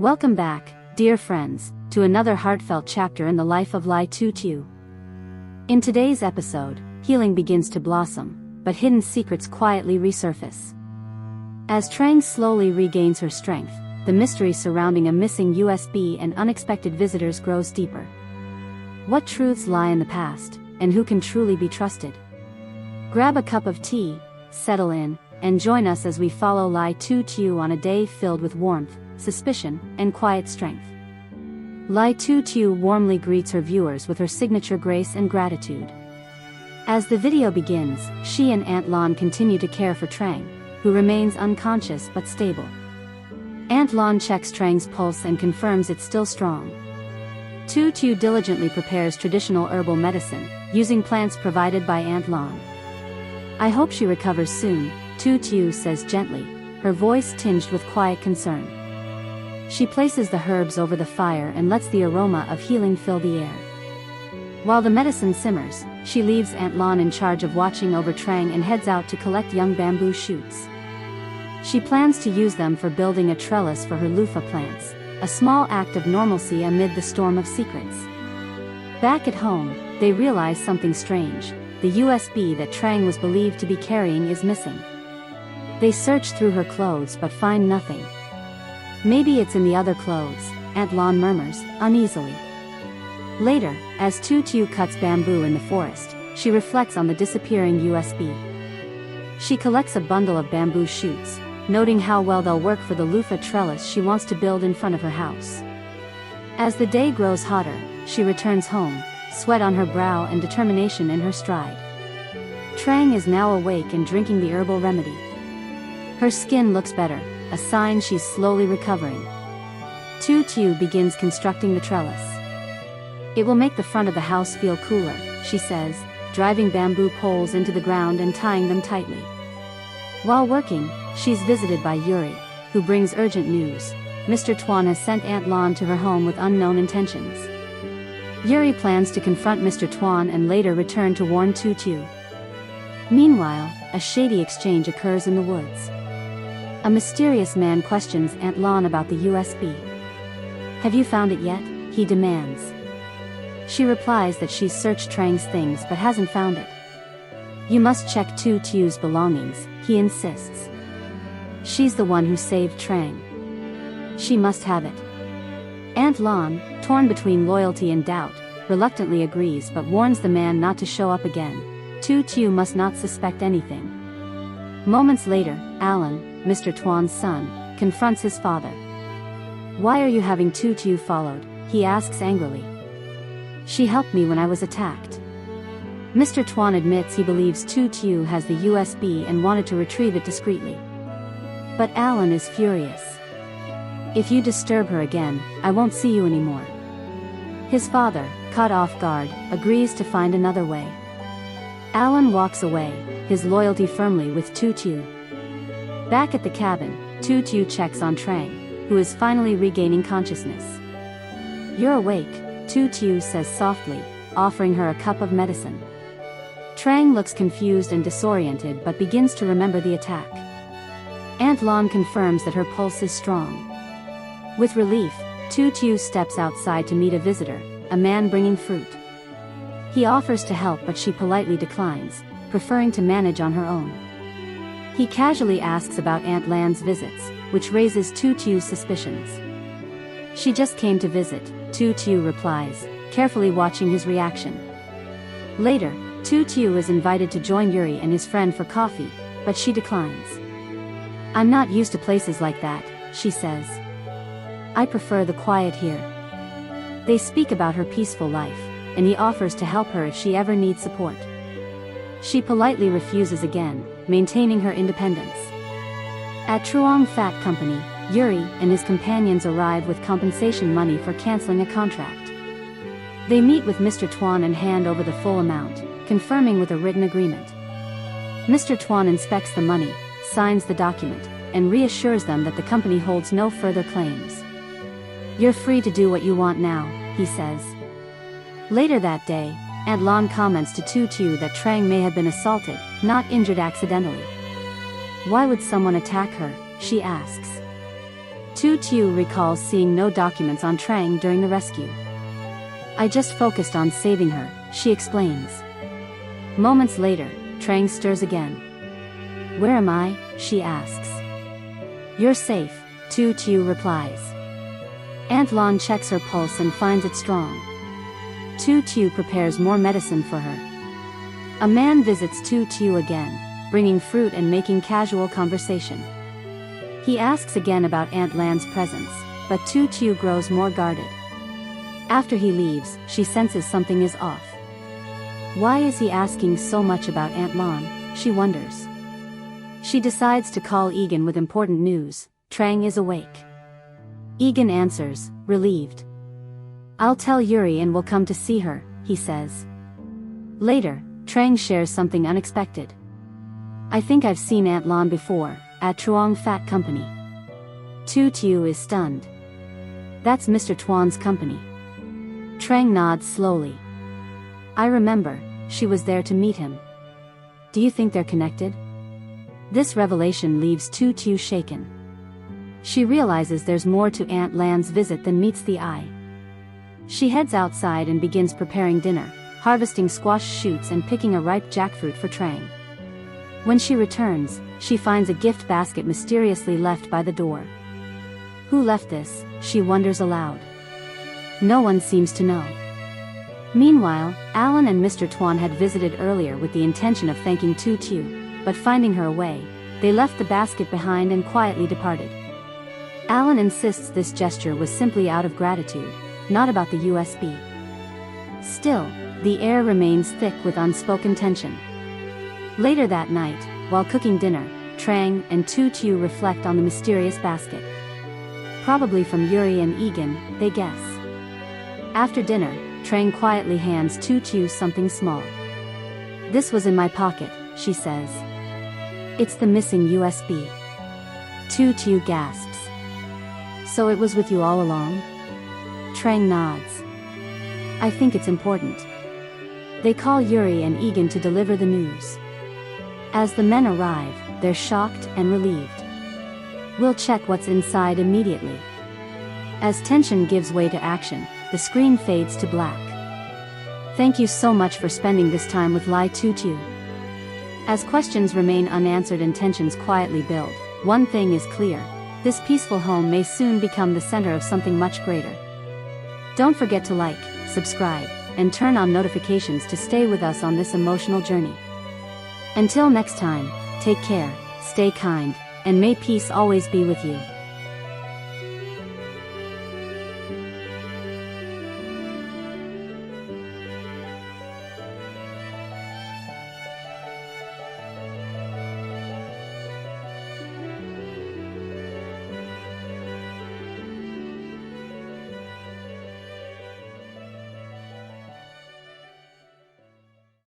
Welcome back, dear friends, to another heartfelt chapter in the life of Ly Tu Tieu. In today's episode, healing begins to blossom, but hidden secrets quietly resurface. As Trang slowly regains her strength, the mystery surrounding a missing USB and unexpected visitors grows deeper. What truths lie in the past, and who can truly be trusted? Grab a cup of tea, settle in, and join us as we follow Ly Tu Tieu on a day filled with warmth, suspicion, and quiet strength. Ly Tu Tieu warmly greets her viewers with her signature grace and gratitude. As the video begins, she and Aunt Lan continue to care for Trang, who remains unconscious but stable. Aunt Lan checks Trang's pulse and confirms it's still strong. Tu Tieu diligently prepares traditional herbal medicine, using plants provided by Aunt Lan. "I hope she recovers soon," Tu Tieu says gently, her voice tinged with quiet concern. She places the herbs over the fire and lets the aroma of healing fill the air. While the medicine simmers, she leaves Aunt Lan in charge of watching over Trang and heads out to collect young bamboo shoots. She plans to use them for building a trellis for her loofah plants, a small act of normalcy amid the storm of secrets. Back at home, they realize something strange: the USB that Trang was believed to be carrying is missing. They search through her clothes but find nothing. "Maybe it's in the other clothes," Aunt Lan murmurs, uneasily. Later, as Tu Tieu cuts bamboo in the forest, she reflects on the disappearing USB. She collects a bundle of bamboo shoots, noting how well they'll work for the loofah trellis she wants to build in front of her house. As the day grows hotter, she returns home, sweat on her brow and determination in her stride. Trang is now awake and drinking the herbal remedy. Her skin looks better, a sign she's slowly recovering. Tu Tieu begins constructing the trellis. "It will make the front of the house feel cooler," she says, driving bamboo poles into the ground and tying them tightly. While working, she's visited by Yuri, who brings urgent news: Mr. Tuan has sent Aunt Lan to her home with unknown intentions. Yuri plans to confront Mr. Tuan and later return to warn Tu Tieu. Meanwhile, a shady exchange occurs in the woods. A mysterious man questions Aunt Lan about the USB. "Have you found it yet?" he demands. She replies that she's searched Trang's things but hasn't found it. "You must check Tu Tieu's belongings," he insists. She's the one who saved Trang. She must have it. Aunt Lan, torn between loyalty and doubt, reluctantly agrees but warns the man not to show up again. Tu Tieu must not suspect anything. Moments later, Alan, Mr. Tuan's son, confronts his father. "Why are you having Tu Tieu followed?" he asks angrily. "She helped me when I was attacked." Mr. Tuan admits he believes Tu Tieu has the USB and wanted to retrieve it discreetly. But Alan is furious. "If you disturb her again, I won't see you anymore." His father, caught off guard, agrees to find another way. Alan walks away, his loyalty firmly with Tu Tieu. Back at the cabin, Tu Tieu checks on Trang, who is finally regaining consciousness. "You're awake," Tu Tieu says softly, offering her a cup of medicine. Trang looks confused and disoriented but begins to remember the attack. Aunt Lan confirms that her pulse is strong. With relief, Tu Tieu steps outside to meet a visitor, a man bringing fruit. He offers to help but she politely declines, preferring to manage on her own. He casually asks about Aunt Lan's visits, which raises Tu Tieu's suspicions. "She just came to visit," Tu Tieu replies, carefully watching his reaction. Later, Tu Tieu is invited to join Yuri and his friend for coffee, but she declines. "I'm not used to places like that," she says. "I prefer the quiet here." They speak about her peaceful life, and he offers to help her if she ever needs support. She politely refuses again, maintaining her independence. At Truong Fat Company, Yuri and his companions arrive with compensation money for canceling a contract. They meet with Mr. Tuan and hand over the full amount, confirming with a written agreement. Mr. Tuan inspects the money, signs the document, and reassures them that the company holds no further claims. "You're free to do what you want now," he says. Later that day, Aunt Lan comments to Tu Tieu that Trang may have been assaulted, not injured accidentally. "Why would someone attack her?" she asks. Tu Tieu recalls seeing no documents on Trang during the rescue. I just focused on saving her, she explains. Moments later, Trang stirs again. Where am I? She asks. You're safe, Tu Tieu replies. Aunt Lan checks her pulse and finds it strong. Tu Tieu prepares more medicine for her. A man visits Tu Tieu again, bringing fruit and making casual conversation. He asks again about Aunt Lan's presence, but Tu Tieu grows more guarded. After he leaves, she senses something is off. Why is he asking so much about Aunt Lan, she wonders. She decides to call Egan with important news. Trang is awake. Egan answers, relieved. I'll tell Yuri and we'll come to see her, he says. Later, Trang shares something unexpected. I think I've seen Aunt Lan before, at Truong Fat Company. Tu Tieu is stunned. That's Mr. Tuan's company. Trang nods slowly. I remember, she was there to meet him. Do you think they're connected? This revelation leaves Tu Tieu shaken. She realizes there's more to Aunt Lan's visit than meets the eye. She heads outside and begins preparing dinner, harvesting squash shoots and picking a ripe jackfruit for Trang. When she returns, she finds a gift basket mysteriously left by the door. Who left this, she wonders aloud. No one seems to know. Meanwhile, Alan and Mr. Tuan had visited earlier with the intention of thanking Tu Tieu, but finding her away, they left the basket behind and quietly departed. Alan insists this gesture was simply out of gratitude, not about the USB. Still, the air remains thick with unspoken tension. Later that night, while cooking dinner, Trang and Tu Tieu reflect on the mysterious basket. Probably from Yuri and Egan, they guess. After dinner, Trang quietly hands Tu Tieu something small. This was in my pocket, she says. It's the missing USB. Tu Tieu gasps. So it was with you all along? Trang nods. I think it's important. They call Yuri and Egan to deliver the news. As the men arrive, they're shocked and relieved. We'll check what's inside immediately. As tension gives way to action, the screen fades to black. Thank you so much for spending this time with Ly Tu Tieu. As questions remain unanswered and tensions quietly build, one thing is clear. This peaceful home may soon become the center of something much greater. Don't forget to like, subscribe, and turn on notifications to stay with us on this emotional journey. Until next time, take care, stay kind, and may peace always be with you.